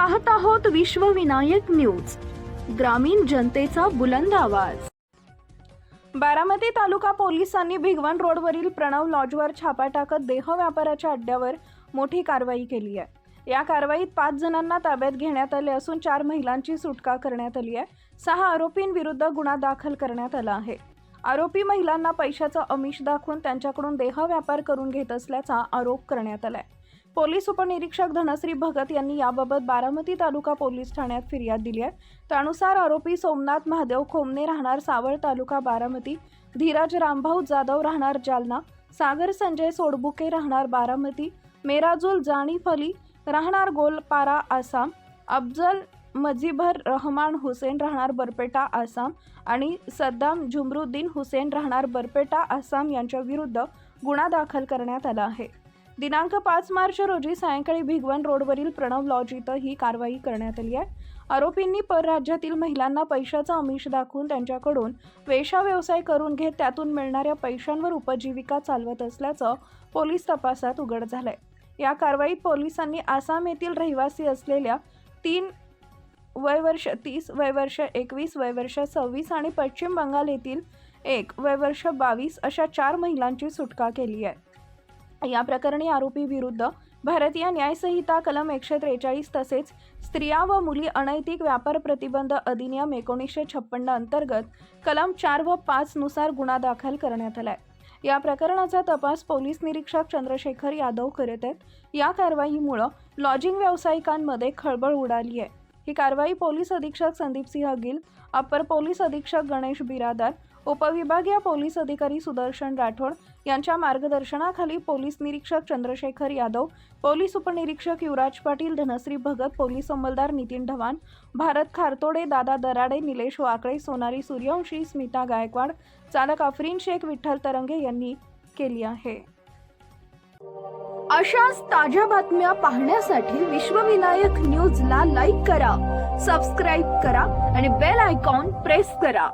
पाहत आहोत विश्वविनायक न्यूज, ग्रामीण जनतेचा बुलंद आवाज। बारामती तालुका पोलिसांनी भिगवण रोडवरील प्रणव लॉजवर छापा टाकत देह व्यापाराच्या अड्ड्यावर मोठी कारवाई केली आहे। या कारवाईत 5 जणांना ताब्यात घेण्यात आले असून 4 महिलांची सुटका करण्यात आली आहे। 6 आरोपींविरुद्ध गुन्हा दाखल करण्यात आला आहे। आरोपी महिलांना पैशाचं आमिष दाखवून त्यांच्याकडून देह व्यापार करून घेत असल्याचा आरोप करण्यात आलाय। पोलीस उपनिरीक्षक धनश्री भगत यांनी याबाबत बारामती तालुका पोलीस ठाण्यात फिर्याद दिली आहे। त्यानुसार आरोपी सोमनाथ महादेव खोमने राहणार सावळ तालुका बारामती, धीरज रामभाऊ जाधव राहणार जालना, सागर संजय सोडबुके राहणार बारामती, मेराजुल जाणीफ अली राहणार गोलपारा आसाम, अफजल मजिबर रहमान हुसेन राहणार बरपेटा आसाम आणि सद्दाम जुमरुद्दीन हुसेन राहणार बरपेटा आसाम यांच्या विरुद्ध गुन्हा दाखल करण्यात आला आहे। दिनांक 5 मार्च रोजी सायंकाळी भिगवण रोडवरील प्रणव लॉज इथं ही कारवाई करण्यात आली आहे। आरोपींनी परराज्यातील महिलांना पैशाचा आमिष दाखवून त्यांच्याकडून वेश्या व्यवसाय करून घेत त्यातून मिळणाऱ्या पैशांवर उपजीविका चालवत असल्याचं पोलीस तपासात उघड झालंय। या कारवाईत पोलिसांनी आसाम येथील रहिवासी असलेल्या 3 वय वर्ष 30, वय वर्ष 21, वय वर्ष 26 आणि पश्चिम बंगाल येथील 1 वय वर्ष 22 अशा 4 महिलांची सुटका केली आहे। या प्रकरणी आरोपी विरुद्ध भारतीय न्याय संहिता कलम 143 तसेच स्त्रिया व मुली अनैतिक व्यापार प्रतिबंध अधिनियम 1956 अंतर्गत कलम 4 व 5 नुसार गुन्हा दाखल करण्यात आलाय। या प्रकरणाचा तपास पोलीस निरीक्षक चंद्रशेखर यादव करत आहेत। या कारवाईमुळे लॉजिंग व्यावसायिकांमध्ये खळबळ उडाली आहे। ही कारवाई पोलीस अधीक्षक संदीप सिंह गिल, अपर पोलीस अधीक्षक गणेश बिरादार, उपविभागीय पोलीस अधिकारी सुदर्शन राठोड यांच्या मार्गदर्शनाखाली पोलीस निरीक्षक चंद्रशेखर यादव, पोलीस उपनिरीक्षक युवराज पाटील, धनश्री भगत, पोलीस अंमलदार नितीन ढवाण, भारत खारतोडे, दादा दराडे, निलेश वाकळे, सोनारी सूर्यवंशी, स्मिता गायकवाड, चालक अफरीन शेख, विठ्ठल तरंगे यांनी केली आहे। अशाच ताज्या बातम्या पाहण्यासाठी विश्वविनायक न्यूजला लाईक करा, सबस्क्राईब करा आणि बेल आयकॉन प्रेस करा।